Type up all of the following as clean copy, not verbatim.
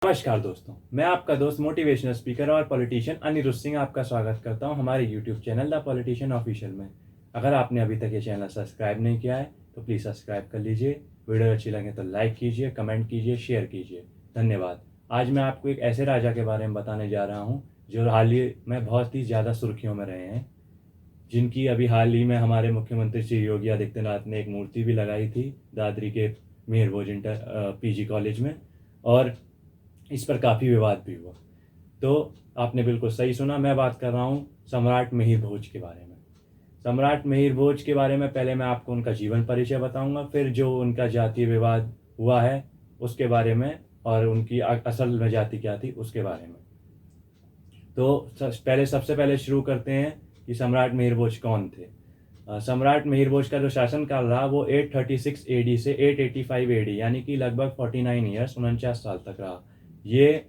नमस्कार दोस्तों, मैं आपका दोस्त मोटिवेशनल स्पीकर और पॉलिटिशियन अनिरुद्ध सिंह आपका स्वागत करता हूं हमारे YouTube channel the politician official में। अगर आपने अभी तक ये चैनल सब्सक्राइब नहीं किया है तो प्लीज़ सब्सक्राइब कर लीजिए। वीडियो अच्छी लगे तो लाइक कीजिए, कमेंट कीजिए, शेयर कीजिए। धन्यवाद। आज मैं आपको एक ऐसे राजा के बारे में बताने जा रहा हूँ जो हाल ही में बहुत ही ज़्यादा सुर्खियों में रहे हैं, जिनकी अभी हाल ही में हमारे मुख्यमंत्री श्री योगी आदित्यनाथ ने एक मूर्ति भी लगाई थी दादरी के मेहर भोज इंटर पीजी कॉलेज में, और इस पर काफ़ी विवाद भी हुआ। तो आपने बिल्कुल सही सुना, मैं बात कर रहा हूँ सम्राट मिहिर भोज के बारे में। सम्राट मिहिर भोज के बारे में पहले मैं आपको उनका जीवन परिचय बताऊंगा, फिर जो उनका जातीय विवाद हुआ है उसके बारे में, और उनकी असल में जाति क्या थी उसके बारे में। तो सबसे पहले शुरू करते हैं कि सम्राट मिहिर भोज कौन थे। सम्राट मिहिर भोज का जो शासनकाल रहा वो 836 एडी से 885 एडी यानी कि लगभग 49 ईयर्स 49 साल तक रहा। ये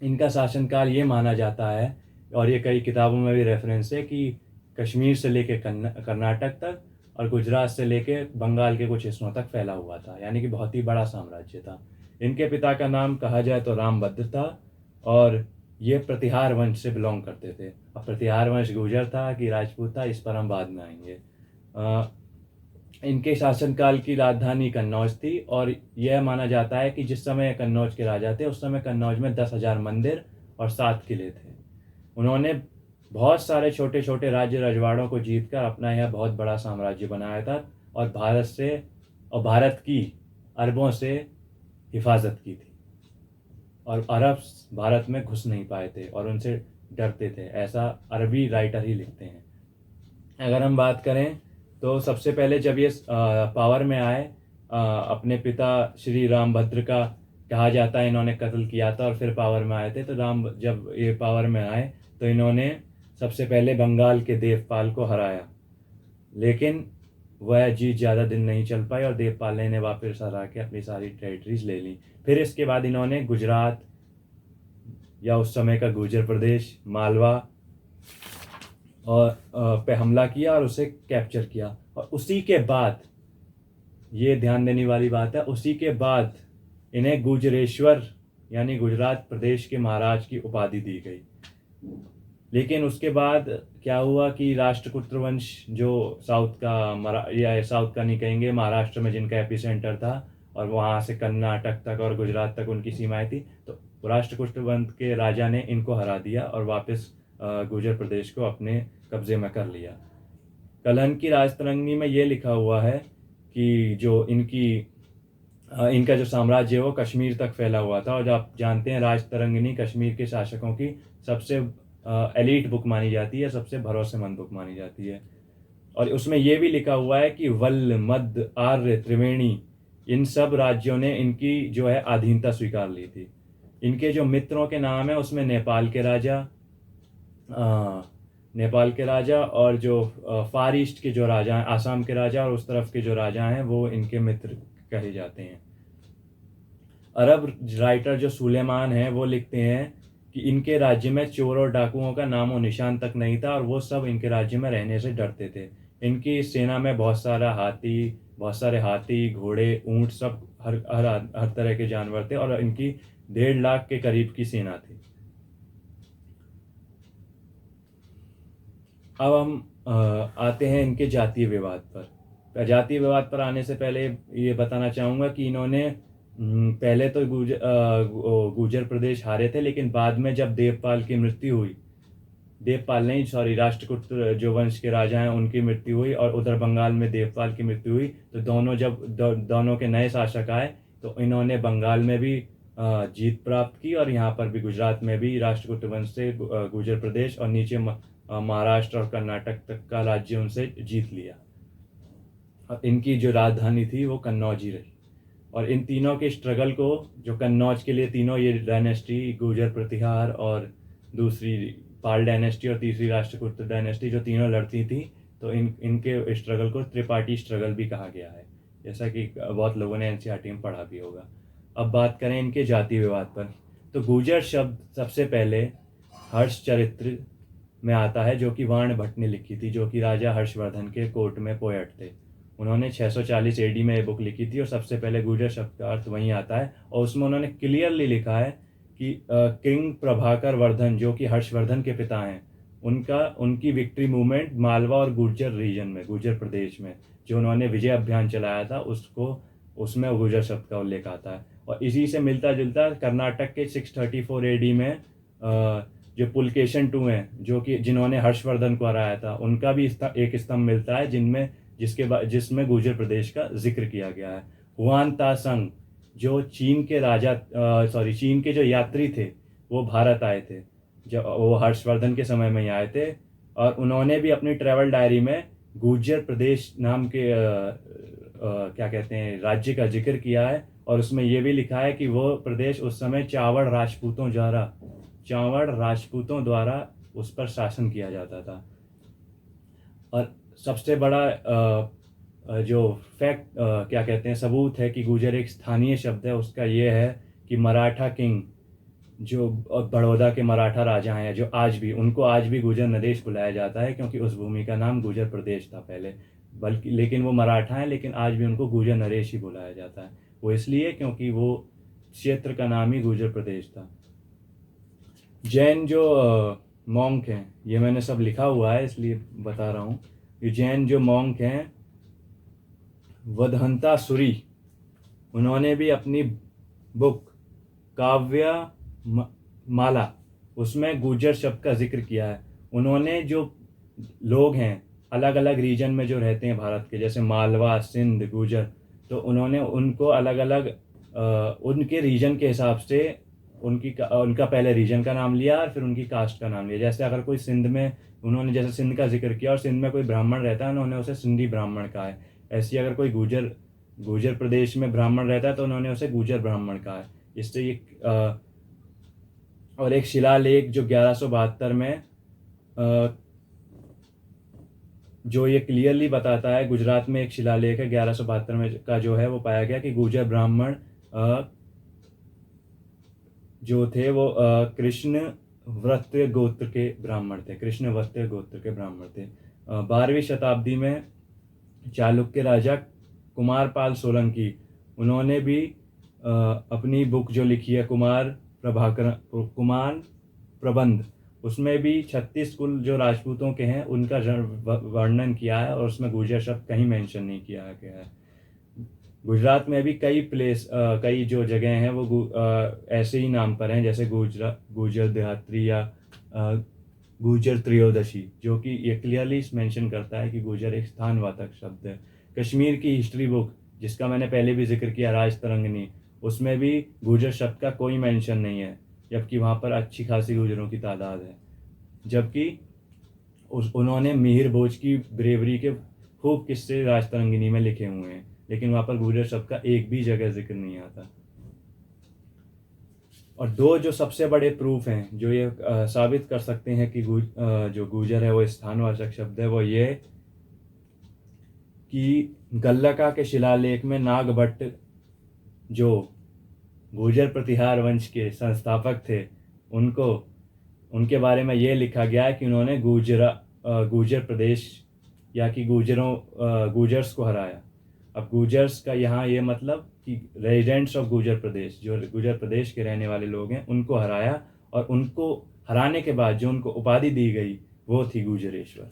इनका शासनकाल ये माना जाता है, और ये कई किताबों में भी रेफरेंस है, कि कश्मीर से लेके कर्नाटक तक और गुजरात से लेके बंगाल के कुछ हिस्सों तक फैला हुआ था, यानी कि बहुत ही बड़ा साम्राज्य था। इनके पिता का नाम कहा जाए तो रामभद्र था, और ये प्रतिहार वंश से बिलोंग करते थे। अब प्रतिहार वंश गुर्जर था कि राजपूत था, इस पर हम बाद में आएंगे। इनके शासनकाल की राजधानी कन्नौज थी, और यह माना जाता है कि जिस समय कन्नौज के राजा थे उस समय कन्नौज में 10,000 मंदिर और 7 किले थे। उन्होंने बहुत सारे छोटे छोटे राज्य रजवाड़ों को जीतकर अपना यह बहुत बड़ा साम्राज्य बनाया था, और भारत की अरबों से हिफाजत की थी, और अरब भारत में घुस नहीं पाए थे और उनसे डरते थे, ऐसा अरबी राइटर ही लिखते हैं। अगर हम बात करें तो सबसे पहले जब ये पावर में आए, अपने पिता श्री रामभद्र का कहा जाता है इन्होंने कत्ल किया था, और फिर पावर में आए थे। तो जब ये पावर में आए तो इन्होंने सबसे पहले बंगाल के देवपाल को हराया, लेकिन वह जीत ज़्यादा दिन नहीं चल पाई और देवपाल ने वापस हरा के अपनी सारी टेरिटरीज ले ली। फिर इसके बाद इन्होंने गुजरात या उस समय का गुर्जर प्रदेश, मालवा और पे हमला किया और उसे कैप्चर किया। और उसी के बाद, ये ध्यान देने वाली बात है, उसी के बाद इन्हें गुजरेश्वर यानी गुजरात प्रदेश के महाराज की उपाधि दी गई। लेकिन उसके बाद क्या हुआ कि राष्ट्रकूट वंश जो साउथ का नहीं कहेंगे, महाराष्ट्र में जिनका एपिसेंटर था, और वहाँ से कर्नाटक तक और गुजरात तक उनकी सीमाएं थी, तो राष्ट्रकूट वंश के राजा ने इनको हरा दिया और वापस गुर्जर प्रदेश को अपने कब्जे में कर लिया। कलहन की राजतरंगिणी में ये लिखा हुआ है कि जो इनका जो साम्राज्य है वो कश्मीर तक फैला हुआ था, और जो आप जानते हैं राजतरंगिणी कश्मीर के शासकों की सबसे एलीट बुक मानी जाती है, सबसे भरोसेमंद बुक मानी जाती है। और उसमें ये भी लिखा हुआ है कि वल्ल, मध्य, आर्य, त्रिवेणी, इन सब राज्यों ने इनकी जो है अधीनता स्वीकार ली थी। इनके जो मित्रों के नाम है उसमें नेपाल के राजा और जो फार ईस्ट के जो राजा हैं, आसाम के राजा, और उस तरफ के जो राजा हैं वो इनके मित्र कहे जाते हैं। अरब राइटर जो सुलेमान है वो लिखते हैं कि इनके राज्य में चोर और डाकुओं का नामो निशान तक नहीं था, और वो सब इनके राज्य में रहने से डरते थे। इनकी सेना में बहुत सारे हाथी, घोड़े, ऊंट, सब हर तरह के जानवर थे, और इनकी 1.5 लाख के करीब की सेना थी। अब हम आते हैं इनके जातीय विवाद पर। जातीय विवाद पर आने से पहले ये बताना चाहूँगा कि इन्होंने पहले तो गुर्जर प्रदेश हारे थे, लेकिन बाद में जब राष्ट्रकूट जो वंश के राजा हैं उनकी मृत्यु हुई, और उधर बंगाल में देवपाल की मृत्यु हुई, तो दोनों के नए शासक आए, तो इन्होंने बंगाल में भी जीत प्राप्त की, और यहाँ पर भी गुजरात में भी राष्ट्रकूट वंश से गुर्जर प्रदेश और नीचे महाराष्ट्र और कर्नाटक तक का राज्य उनसे जीत लिया। और इनकी जो राजधानी थी वो कन्नौज ही रही। और इन तीनों के स्ट्रगल को, जो कन्नौज के लिए तीनों ये डायनेस्टी, गुर्जर प्रतिहार और दूसरी पाल डायनेस्टी और तीसरी राष्ट्रकूट डायनेस्टी, जो तीनों लड़ती थी, तो इनके स्ट्रगल को त्रिपाठी स्ट्रगल भी कहा गया है, जैसा कि बहुत लोगों ने एनसीईआरटी में पढ़ा भी होगा। अब बात करें इनके जातीय विवाद पर, तो गुर्जर शब्द सबसे पहले हर्ष चरित्र में आता है, जो कि वाण भट्ट ने लिखी थी, जो कि राजा हर्षवर्धन के कोर्ट में पोएट थे। उन्होंने 640 एडी में ये बुक लिखी थी और सबसे पहले गुर्जर शब्द का अर्थ वहीं आता है। और उसमें उन्होंने क्लियरली लिखा है कि किंग प्रभाकर वर्धन, जो कि हर्षवर्धन के पिता हैं, उनकी विक्ट्री मूवमेंट मालवा और गुर्जर रीजन में, गुर्जर प्रदेश में जो उन्होंने विजय अभियान चलाया था, उसमें गुर्जर शब्द का उल्लेख आता है। और इसी से मिलता जुलता कर्नाटक के 634 एडी में जो पुलकेशन II हैं, जो कि जिन्होंने हर्षवर्धन को हराया था, उनका भी एक स्तंभ मिलता है जिसमें गुर्जर प्रदेश का जिक्र किया गया है। हुआन तासंग, जो चीन के जो यात्री थे, वो भारत आए थे, जब वो हर्षवर्धन के समय में ही आए थे, और उन्होंने भी अपनी ट्रैवल डायरी में गुर्जर प्रदेश नाम के क्या कहते हैं राज्य का जिक्र किया है। और उसमें ये भी लिखा है कि वो प्रदेश उस समय चावड़ राजपूतों द्वारा उस पर शासन किया जाता था। और सबसे बड़ा जो फैक्ट क्या कहते हैं सबूत है कि गुर्जर एक स्थानीय शब्द है, उसका ये है कि मराठा किंग, जो बड़ौदा के मराठा राजा हैं, जो उनको आज भी गुर्जर नरेश बुलाया जाता है, क्योंकि उस भूमि का नाम गुर्जर प्रदेश था पहले, लेकिन वो मराठा हैं, लेकिन आज भी उनको गुर्जर नरेश ही बुलाया जाता है। वो इसलिए क्योंकि वो क्षेत्र का नाम ही गुर्जर प्रदेश था। जैन जो मॉन्क हैं, ये मैंने सब लिखा हुआ है इसलिए बता रहा हूँ। ये जैन जो मॉन्क हैं, वदहंता सूरी, उन्होंने भी अपनी बुक काव्य माला, उसमें गुर्जर शब्द का जिक्र किया है। उन्होंने जो लोग हैं अलग अलग रीजन में जो रहते हैं भारत के, जैसे मालवा, सिंध, गुर्जर, तो उन्होंने उनको अलग अलग उनके रीजन के हिसाब से उनका पहले रीजन का नाम लिया और फिर उनकी कास्ट का नाम लिया। जैसे अगर कोई सिंध में, उन्होंने जैसे सिंध का जिक्र किया और सिंध में कोई ब्राह्मण रहता है, उन्होंने उसे सिंधी ब्राह्मण कहा है। ऐसे ही अगर कोई गुर्जर प्रदेश में ब्राह्मण रहता है तो उन्होंने उसे गुर्जर ब्राह्मण कहा है। इससे ये और एक शिलालेख जो 1172 में जो ये क्लियरली बताता है, गुजरात में एक शिलालेख है 1172 में का जो है, वो पाया गया कि गुर्जर ब्राह्मण जो थे वो कृष्ण वस्त्र गोत्र के ब्राह्मण थे, 12वीं शताब्दी में चालुक्य राजा कुमारपाल सोलंकी, उन्होंने भी अपनी बुक जो लिखी है कुमार प्रबंध, उसमें भी 36 कुल जो राजपूतों के हैं उनका वर्णन किया है, और उसमें गुर्जर शब्द कहीं मेंशन नहीं किया गया है। गुजरात में भी कई जो जगह हैं वो ऐसे ही नाम पर हैं, जैसे गुर्जर देहात्री या गुर्जर त्रयोदशी, जो कि ये क्लियरली मेंशन करता है कि गुर्जर एक स्थानवाचक शब्द है। कश्मीर की हिस्ट्री बुक, जिसका मैंने पहले भी जिक्र किया, राजतरंगिनी, उसमें भी गुर्जर शब्द का कोई मेंशन नहीं है, जबकि वहाँ पर अच्छी खासी गुर्जरों की तादाद है। जबकि उन्होंने मिहिर भोज की ब्रेवरी के खूब किस्से राजतरंगिनी में लिखे हुए हैं, लेकिन वहाँ पर गुर्जर शब्द का एक भी जगह जिक्र नहीं आता। और दो जो सबसे बड़े प्रूफ हैं जो ये साबित कर सकते हैं कि जो गुर्जर है वो स्थानवाचक शब्द है, वो ये कि गल्लका के शिलालेख में नागभट्ट, जो गुर्जर प्रतिहार वंश के संस्थापक थे, उनके बारे में ये लिखा गया है कि उन्होंने गुर्जर प्रदेश या कि गुर्जर्स को हराया। अब गुर्जर्स का यहाँ ये मतलब कि रेजिडेंट्स ऑफ गुर्जर प्रदेश, जो गुर्जर प्रदेश के रहने वाले लोग हैं, उनको हराया, और उनको हराने के बाद जो उनको उपाधि दी गई वो थी गुर्जरेश्वर।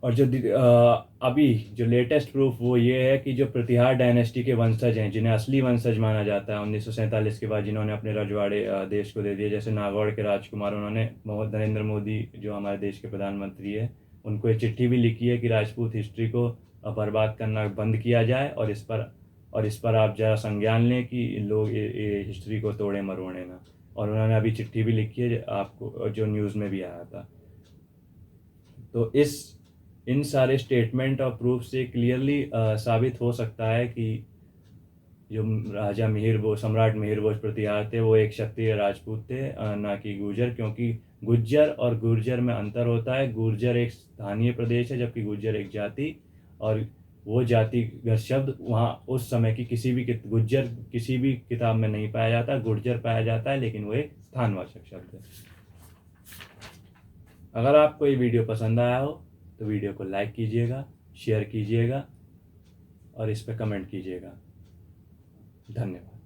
और जो अभी जो लेटेस्ट प्रूफ वो ये है कि जो प्रतिहार डायनेस्टी के वंशज हैं, जिन्हें असली वंशज माना जाता है 1947 के बाद, जिन्होंने अपने रजवाड़े देश को दे दिए, जैसे नागौर के राजकुमार, उन्होंने नरेंद्र मोदी जो हमारे देश के प्रधानमंत्री है, उनको एक चिट्ठी भी लिखी है कि राजपूत हिस्ट्री को बर्बाद करना बंद किया जाए, और इस पर आप जरा संज्ञान लें कि लोग ये हिस्ट्री को तोड़े मरोड़े ना। और उन्होंने अभी चिट्ठी भी लिखी है आपको, जो न्यूज़ में भी आया था। तो इन सारे स्टेटमेंट और प्रूफ से क्लियरली साबित हो सकता है कि जो सम्राट मिहिर भोज प्रतिहार थे वो एक क्षत्रिय राजपूत थे, ना कि गुर्जर, क्योंकि गुज्जर और गुर्जर में अंतर होता है। गुर्जर एक स्थानीय प्रदेश है, जबकि गुर्जर एक जाति, और वो जातिगत शब्द वहाँ उस समय की गुज्जर किसी भी किताब में नहीं पाया जाता, गुर्जर पाया जाता है, लेकिन वो एक स्थानवाचक शब्द है। अगर आपको ये वीडियो पसंद आया हो तो वीडियो को लाइक कीजिएगा, शेयर कीजिएगा और इस पे कमेंट कीजिएगा। धन्यवाद।